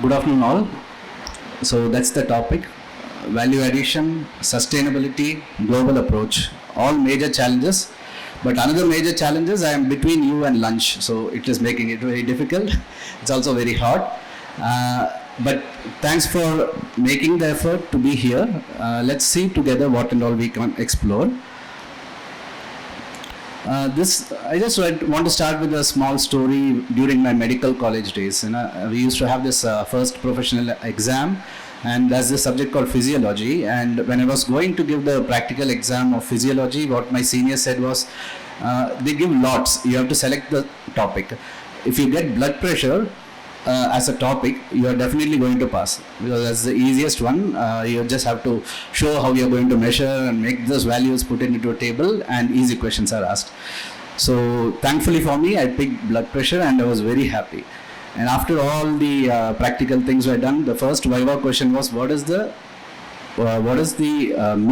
Good afternoon, all. So that's the topic: value addition, sustainability, global approach. All major challenges. But another major challenge is I am between you and lunch, so it is making it very difficult. It's also very hot. But thanks for making the effort to be here. Let's see together what and all we can explore. I just want to start with a small story during my medical college days. We used to have this first professional exam, and there's this subject called physiology. And when I was going to give the practical exam of physiology, what my senior said was, they give lots. You have to select the topic. If you get blood pressure as a topic, you are definitely going to pass, because that's the easiest one. You just have to show how you are going to measure and make those values, put it into a table, and easy questions are asked. So thankfully for me, I picked blood pressure and I was very happy. And after all the practical things were done, the first Viva question was, what is the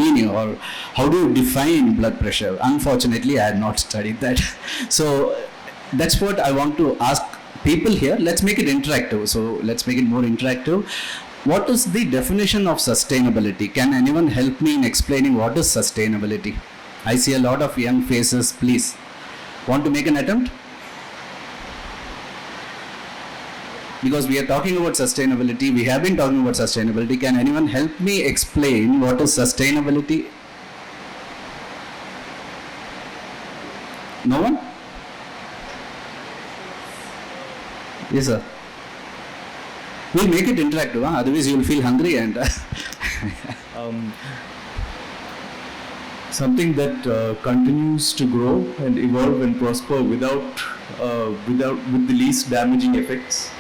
meaning, or how do you define blood pressure? Unfortunately, I had not studied that. So that's what I want to ask people here. Let's make it interactive. So let's make it more interactive. What is the definition of sustainability? Can anyone help me in explaining what is sustainability? I see a lot of young faces. Please, want to make an attempt? Because we are talking about sustainability, we have been talking about sustainability. Can anyone help me explain what is sustainability? No one? Yes, sir. We'll make it interactive, huh? Otherwise you will feel hungry and something that continues to grow and evolve and prosper with the least damaging effects.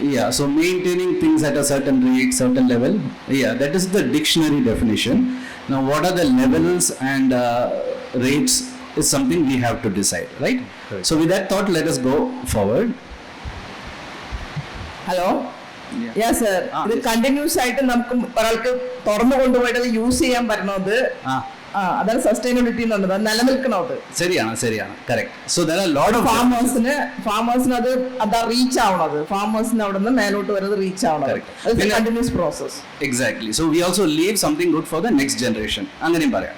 Yeah, so maintaining things at a certain rate, certain level. Yeah, that is the dictionary definition. Now, what are the levels and rates is something we have to decide, right? Correct. So with that thought, let us go forward. Hello? Yeah. Yes, sir. Ah, ഇത് yes. Continuous ആയിട്ട് നമുക്ക് ഒരാൾക്ക് തുറന്നു കൊണ്ടുപോയിട്ട് use ചെയ്യാൻ പറ്റുന്നത് അതാണ് sustainability എന്നുള്ളത്. അത് നിലനിൽക്കണത് ശരിയാണ് correct. So there are a lot of ഫാമേഴ്സിന് അത് അതാ റീച്ച് ആവണത്. ഫാമേഴ്സിന് അവിടെ നിന്ന് മേലോട്ട് വരുന്നത് റീച്ച് ആവണത്. അത് continuous process. Exactly. So we also leave something good for the next generation. അങ്ങനെയും പറയാം.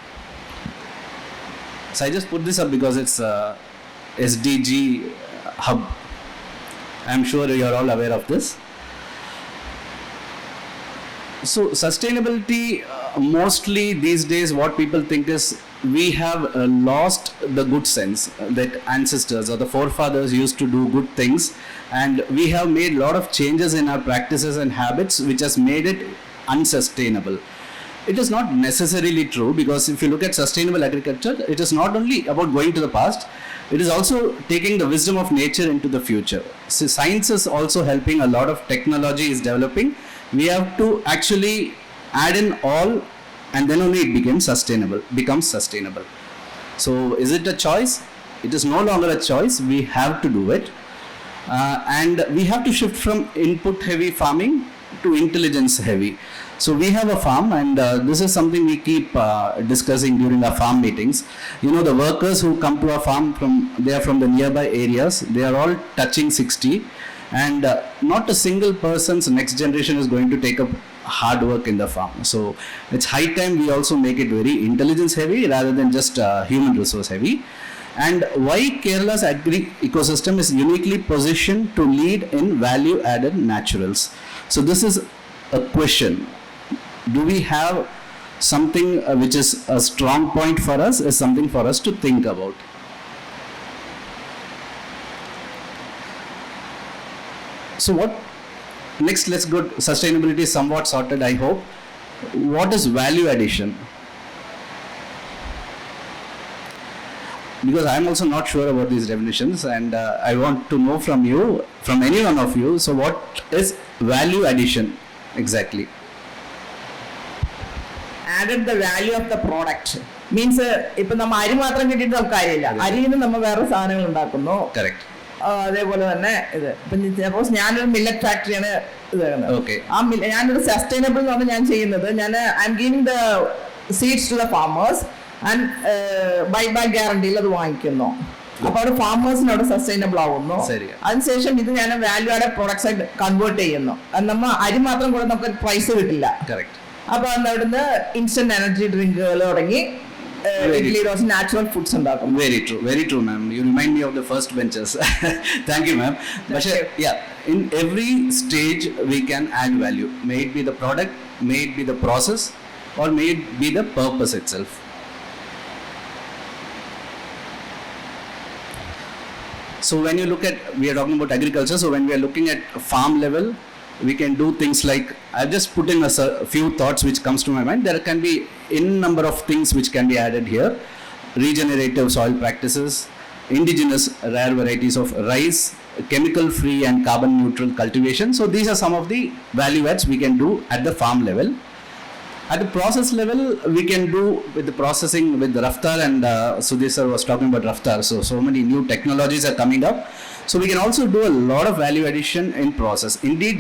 So I just put this up because it's SDG hub. I'm sure you are all aware of this. So sustainability, mostly these days what people think is we have lost the good sense that ancestors or the forefathers used to do good things, and we have made a lot of changes in our practices and habits which has made it unsustainable. It is not necessarily true, because if you look at sustainable agriculture, it is not only about going to the past, it is also taking the wisdom of nature into the future. So science is also helping, a lot of technology is developing. We have to actually add in all, and then only it becomes sustainable. So is it a choice? It is no longer a choice. We have to do it. And we have to shift from input heavy farming to intelligence heavy. So we have a farm, and this is something we keep discussing during our farm meetings. You know, the workers who come to our farm they are from the nearby areas. They are all touching 60, and not a single person's next generation is going to take up hard work in the farm. So it's high time we also make it very intelligence heavy rather than just human resource heavy. And why Kerala's agri ecosystem is uniquely positioned to lead in value added naturals. So this is a question. Do we have something which is a strong point for us, is something for us to think about? So what next? Let's go. Sustainability is somewhat sorted, I hope. What is value addition? Because I am also not sure about these definitions, and I want to know from you, from any one of you. So what is value addition exactly? Added the value of the product. Means ഇപ്പൊ നമ്മ അരി മാത്രം കിട്ടിയിട്ട് നമുക്ക് കാര്യമില്ല. അരിയിൽ നിന്ന് നമ്മൾ വേറെ സാധനങ്ങൾ ഉണ്ടാക്കുന്നു. കറക്റ്റ്. അതേപോലെ തന്നെ ഇത് സപ്പോസ് ഞാനൊരു മില്ലറ്റ് ഫാക്ടറിയാണ് ഇത് ഞാനൊരു സസ്റ്റൈനബിൾ എന്ന് പറഞ്ഞാൽ ഞാൻ ചെയ്യുന്നത്, ഞാൻ I am giving the seeds to the farmers and buy back ഗ്യാരണ്ടിയിൽ അത് വാങ്ങിക്കുന്നു. അപ്പൊ അവിടെ ഫാമേഴ്സിന് അവിടെ സസ്റ്റൈനബിൾ ആവുന്നു. ശരിയാ. അതിനുശേഷം ഇത് ഞാൻ വാല്യൂ ആഡഡ് പ്രോഡക്ട്സ് ആയിട്ട് കൺവേർട്ട് ചെയ്യുന്നു. നമ്മ അരി മാത്രം കൂടെ നമുക്ക് പ്രൈസ് കിട്ടില്ല. അപ്പൊ അവിടുന്ന് ഇൻസ്റ്റന്റ് എനർജി ഡ്രിങ്കുകൾ തുടങ്ങി natural foods ഉണ്ടാക്കും. Very true ma'am, you remind me of the first benches. Thank you ma'am. But yeah, in every stage we can add value, may it be the product, may it be the process, or may it be the purpose itself. So when you look at, we are talking about agriculture, so when we are looking at farm level, we can do things like, I've just put in a few thoughts which comes to my mind. There can be in number of things which can be added here: regenerative soil practices, indigenous rare varieties of rice, chemical free and carbon neutral cultivation. So these are some of the value adds we can do at the farm level. At the process level, we can do with the processing with the Raftar, and Sudhir sir was talking about Raftar. So many new technologies are coming up. So we can also do a lot of value addition in process. Indeed,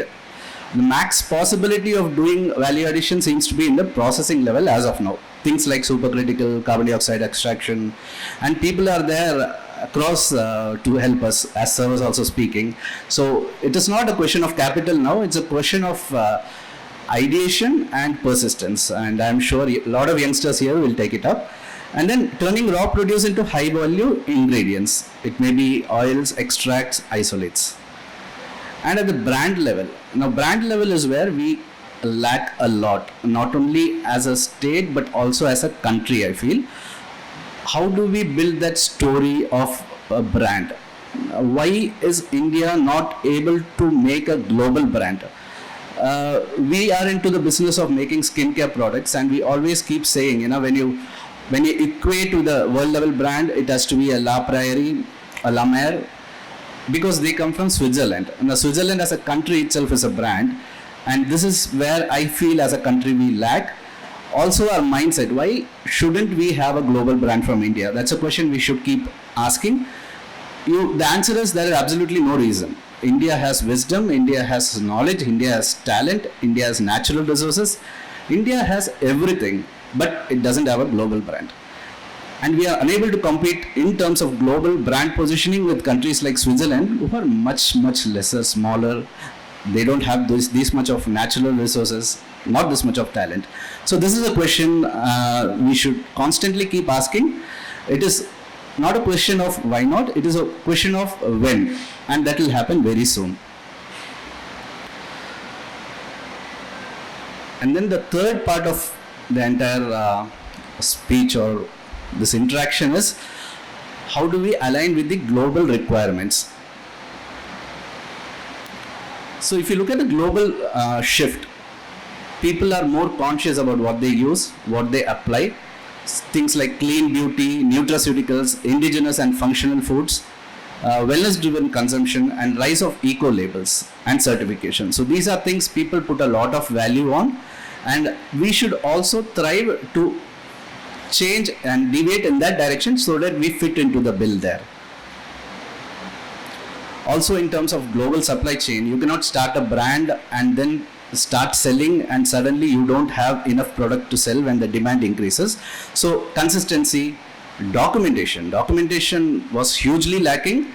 the max possibility of doing value addition seems to be in the processing level as of now. Things like supercritical carbon dioxide extraction, and people are there across to help us, as sir was also speaking. So it is not a question of capital now, it's a question of ideation and persistence, and I am sure a lot of youngsters here will take it up. And then turning raw produce into high value ingredients. It may be oils, extracts, isolates. And at the brand level, now brand level is where we lack a lot, not only as a state but also as a country, I feel. How do we build that story of a brand? Why is India not able to make a global brand? We are into the business of making skincare products, and we always keep saying, when you equate to the world level brand, it has to be a La Prairie, a La Mer, because they come from Switzerland. Now Switzerland as a country itself is a brand, and this is where I feel as a country we lack. Also our mindset, why shouldn't we have a global brand from India? That's a question we should keep asking. The answer is there is absolutely no reason. India has wisdom, India has knowledge, India has talent, India has natural resources, India has everything, but it doesn't have a global brand. And we are unable to compete in terms of global brand positioning with countries like Switzerland, who are much, much lesser, smaller. They don't have this much of natural resources, not this much of talent. So this is a question we should constantly keep asking. It is not a question of why not, it is a question of when, and that will happen very soon. And then the third part of the entire speech or this interaction is, how do we align with the global requirements? So if you look at the global shift, people are more conscious about what they use, what they apply. Things like clean beauty, nutraceuticals, indigenous and functional foods, wellness driven consumption, and rise of eco labels and certification. So these are things people put a lot of value on, and we should also thrive to change and deviate in that direction so that we fit into the bill there. Also in terms of global supply chain, you cannot start a brand and then start selling and suddenly you don't have enough product to sell when the demand increases. So consistency, documentation was hugely lacking.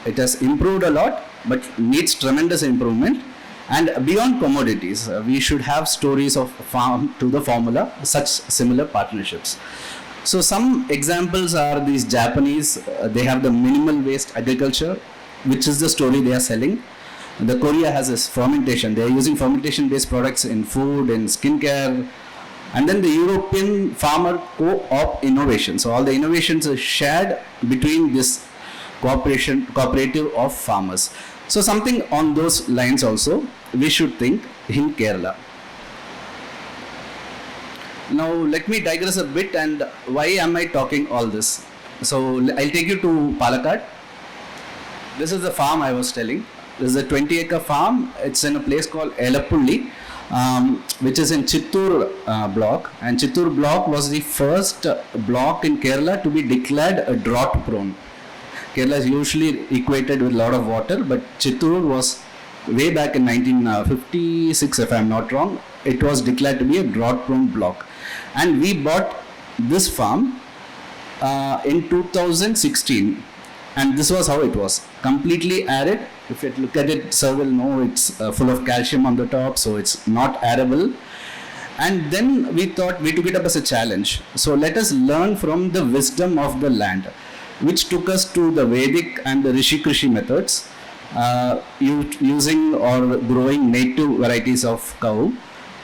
It has improved a lot but needs tremendous improvement. And beyond commodities, we should have stories of farm to the formula, such similar partnerships. So some examples are these Japanese, they have the minimal waste agriculture, which is the story they are selling. The Korea has this fermentation. They are using fermentation based products in food, in skincare. And then the European farmer co-op innovation. So all the innovations are shared between this cooperative of farmers. So something on those lines also we should think in Kerala. Now let me digress a bit, and why am I talking all this? So I'll take you to Palakkad. This is the farm I was telling. This is a 20-acre farm. It's in a place called Elappulli, which is in Chittoor block. And Chittoor block was the first block in Kerala to be declared a drought prone. Kerala is usually equated with a lot of water, but Chittoor was way back in 1956, if I'm not wrong. It was declared to be a drought prone block. And we bought this farm in 2016. And this was how it was. Completely arid. If you look at it, sir will know it's full of calcium on the top, so it's not arable. And then we thought, we took it up as a challenge. So let us learn from the wisdom of the land, which took us to the Vedic and the Rishi Krishi methods, using or growing native varieties of cow.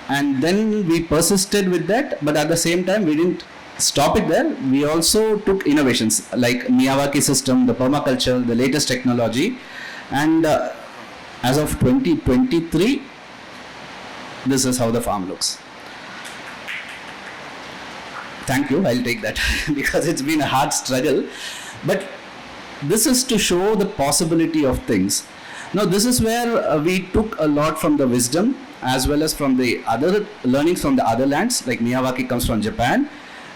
And then we persisted with that, but at the same time, we didn't stop it there. We also took innovations like Miyawaki system, the permaculture, the latest technology. And as of 2023, this is how the farm looks. Thank you, I'll take that because it's been a hard struggle. But this is to show the possibility of things. Now, this is where we took a lot from the wisdom as well as from the other learnings from the other lands, like Miyawaki comes from Japan,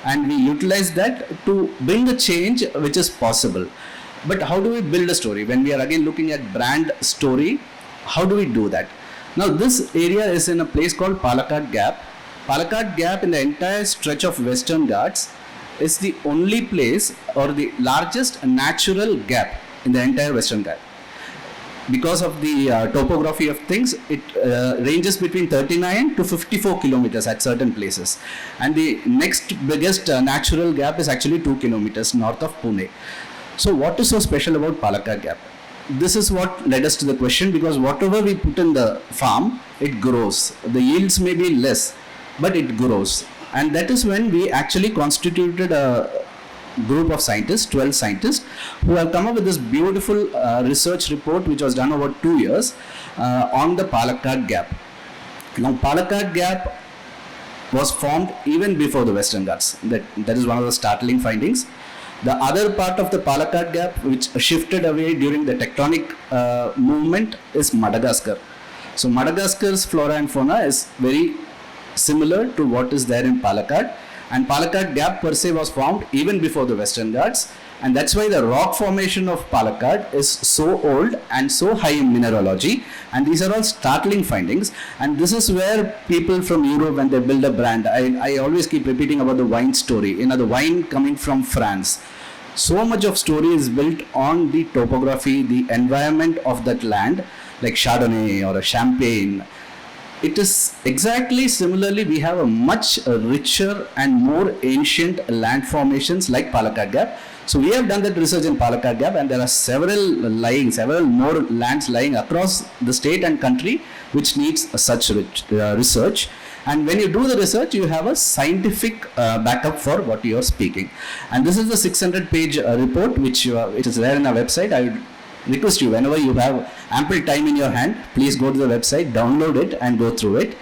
and we utilize that to bring a change which is possible. But how do we build a story? When we are again looking at brand story, how do we do that? Now, this area is in a place called Palakkad Gap. Palakkad Gap in the entire stretch of Western Ghats is the only place or the largest natural gap in the entire Western Ghats. Because of the topography of things, it ranges between 39 to 54 kilometers at certain places. And the next biggest natural gap is actually 2 kilometers north of Pune. So what is so special about Palakkad Gap? This is what led us to the question, because whatever we put in the farm, it grows. The yields may be less, but it grows. And that is when we actually constituted a group of scientists, 12 scientists, who have come up with this beautiful research report which was done over 2 years on the Palakkad Gap. Now, Palakkad Gap was formed even before the Western Ghats. That is one of the startling findings. The other part of the Palakkad Gap which shifted away during the tectonic movement is Madagascar. So Madagascar's flora and fauna is very similar to what is there in Palakkad. And Palakkad Gap per se was formed even before the Western Ghats, and that's why the rock formation of Palakkad is so old and so high in mineralogy. And these are all startling findings. And this is where people from Europe, when they build a brand, I always keep repeating about the wine story. The wine coming from France. So much of story is built on the topography, the environment of that land, like Chardonnay or a Champagne. It is exactly similarly, we have a much richer and more ancient land formations like Palakkad Gap. So we have done that research in Palakkad Gap, and there are several more lands lying across the state and country which needs such research. And when you do the research, you have a scientific backup for what you are speaking. And this is the 600-page report which is there in our website. I would request you, whenever you have ample time in your hand, please go to the website, download it and go through it.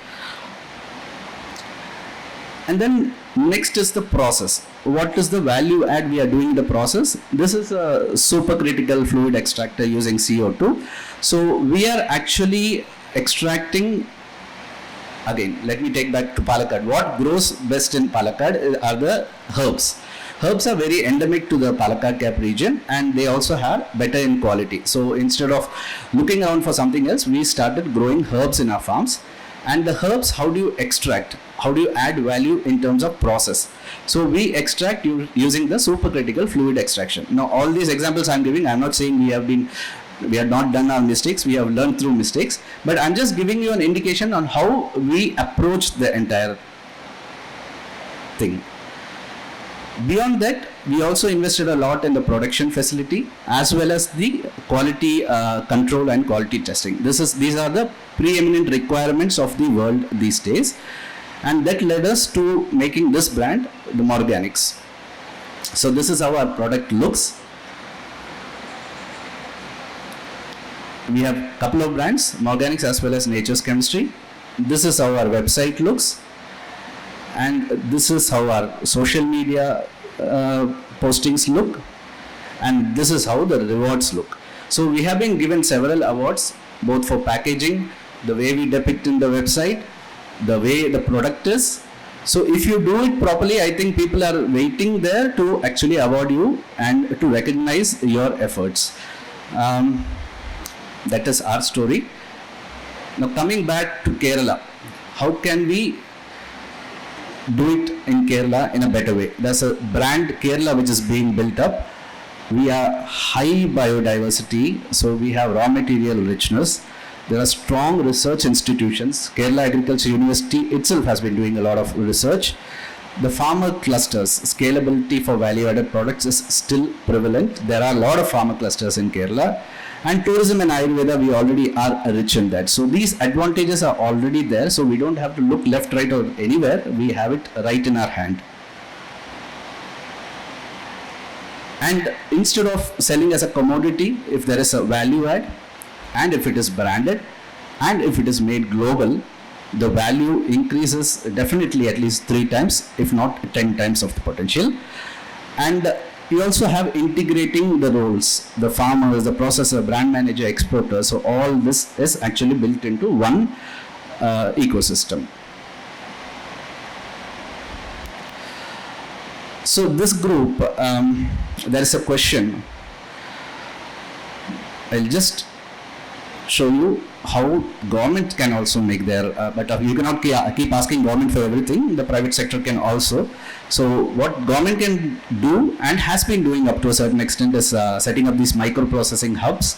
And then next is the process. What is the value add we are doing in the process? This is a supercritical fluid extractor using CO2. So we are actually extracting, again, let me take back to Palakkad. What grows best in Palakkad are the herbs. Herbs are very endemic to the Palakkad Gap region, and they also are better in quality. So instead of looking around for something else, we started growing herbs in our farms. And the herbs, how do you extract? How do you add value in terms of process? So we extract using the supercritical fluid extraction. Now, all these examples I'm giving, I'm not saying we have not done our mistakes, we have learned through mistakes, but I'm just giving you an indication on how we approach the entire thing. Beyond that, we also invested a lot in the production facility as well as the quality control and quality testing. These are the preeminent requirements of the world these days, and that led us to making this brand, the Morganics. So this is how our product looks. We have a couple of brands, Morganics as well as Nature's Chemistry. This is how our website looks. And this is how our social media postings look, and this is how the rewards look. So we have been given several awards, both for packaging, the way we depict in the website, the way the product is. So if you do it properly, I think people are waiting there to actually award you and to recognize your efforts. That is our story. Now coming back to Kerala, how can we do it in Kerala in a better way? There's a brand Kerala which is being built up. We are high biodiversity, so we have raw material richness. There are strong research institutions. Kerala Agriculture University itself has been doing a lot of research. The farmer clusters, scalability for value-added products is still prevalent. There are a lot of farmer clusters in Kerala. And tourism and Ayurveda, we already are rich in that. So these advantages are already there. So we don't have to look left, right or anywhere. We have it right in our hand. And instead of selling as a commodity, if there is a value add, and if it is branded, and if it is made global, the value increases definitely at least 3 times, if not 10 times of the potential. And you also have integrating the roles, the farmers, the processor, brand manager, exporter. So all this is actually built into one ecosystem. So this group, there is a question. I'll just show you how government can also make their, but you cannot keep asking government for everything. The private sector can also. So what government can do and has been doing up to a certain extent is setting up these micro-processing hubs,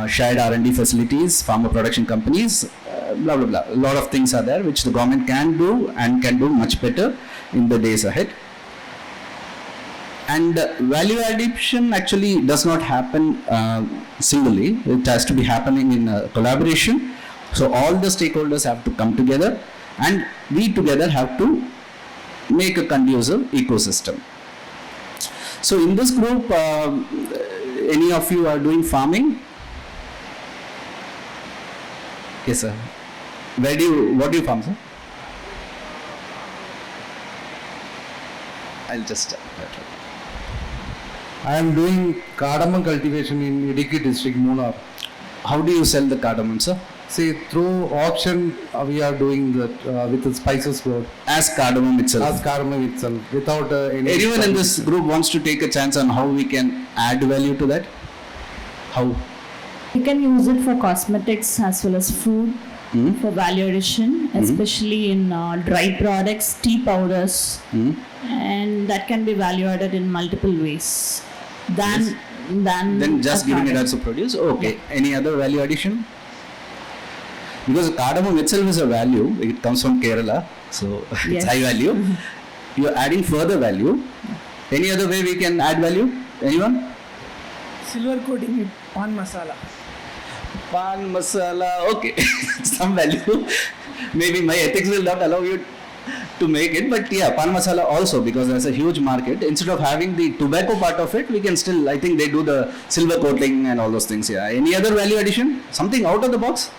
shared R&D facilities, farmer production companies, blah, blah, blah. A lot of things are there which the government can do and can do much better in the days ahead. And value addition actually does not happen singly. It has to be happening in collaboration. So all the stakeholders have to come together and we together have to make a conducive ecosystem. So in this group, any of you are doing farming? Yes, sir. What do you farm, sir? I'll just I am doing cardamom cultivation in Idiki district, Munnar. How do you sell the cardamom, sir? See, through auction, we are doing that with the spices board. As cardamom itself? As cardamom itself, without any... Anyone in this group wants to take a chance on how we can add value to that? How? You can use it for cosmetics as well as food, for value addition, especially in dry products, tea powders, and that can be value added in multiple ways. Than just giving it as a produce? Okay. Yeah. Any other value addition? Because cardamom itself is a value. It comes from Kerala, so it's high value. You're adding further value. Any other way we can add value? Anyone? Silver coating with pan masala. Pan masala, okay. Some value. Maybe my ethics will not allow you to make it, but yeah, pan masala also, because there's a huge market. Instead of having the tobacco part of it, we can still, I think they do the silver coating and all those things. Yeah. Any other value addition? Something out of the box?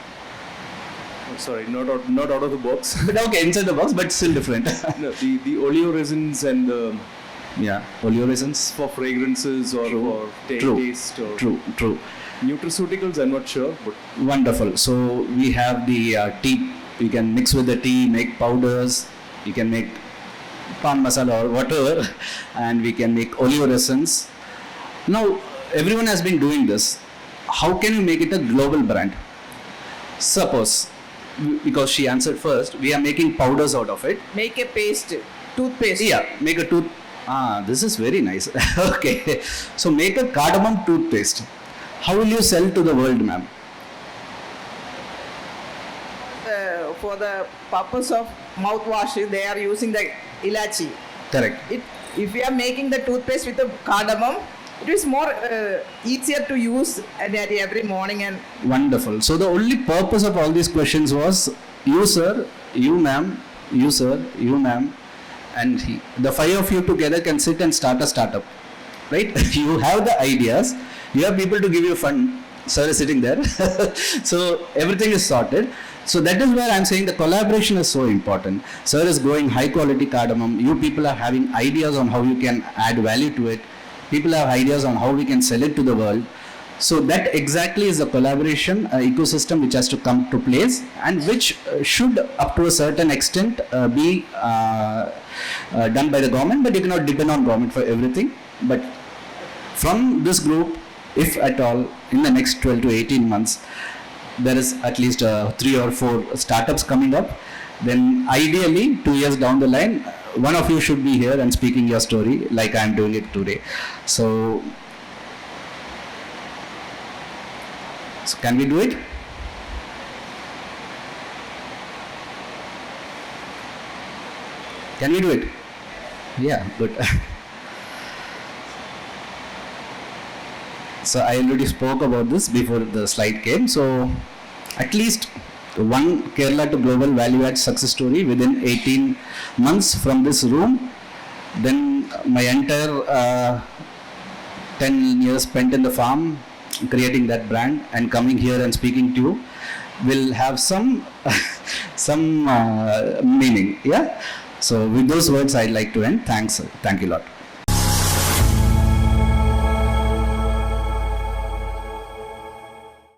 Sorry, not out of the box. But okay, inside the box, but still different. No, the oleoresins and the oleoresins for fragrances or for taste or true. Nutraceuticals, I'm not sure, but wonderful. So we have the tea. You can mix with the tea, make powders. You can make pan masala or whatever, and we can make oleoresins. Now everyone has been doing this. How can you make it a global brand? Suppose, because she answered first, we are making powders out of it. Make a paste, toothpaste. Yeah, make a tooth. This is very nice. Okay, so make a cardamom toothpaste. How will you sell to the world, ma'am? For the purpose of mouthwash, they are using the ilachi. Correct. If we are making the toothpaste with the cardamom, it is more easier to use every morning. And wonderful. So the only purpose of all these questions was you sir, you ma'am, you sir, you ma'am, and he. The 5 of you together can sit and start a startup, right? You have the ideas, you have people to give you fund. Sir is sitting there. So everything is sorted. So that is where I'm saying the collaboration is so important. Sir is growing high quality cardamom. You people are having ideas on how you can add value to it. People have ideas on how we can sell it to the world. So that exactly is the collaboration ecosystem which has to come to place, and which should up to a certain extent be done by the government, but you cannot depend on government for everything. But from this group, if at all, in the next 12 to 18 months, there is at least 3 or 4 startups coming up, then ideally 2 years down the line, one of you should be here and speaking your story like I am doing it today. So So can we do it? Can we do it? Yeah, good. So I already spoke about this before the slide came. So at least one Kerala to global value add success story within 18 months from this room. Then my entire 10 years spent in the farm creating that brand and coming here and speaking to you will have some some meaning. Yeah. So with those words, I'd like to end. Thanks. Thank you a lot.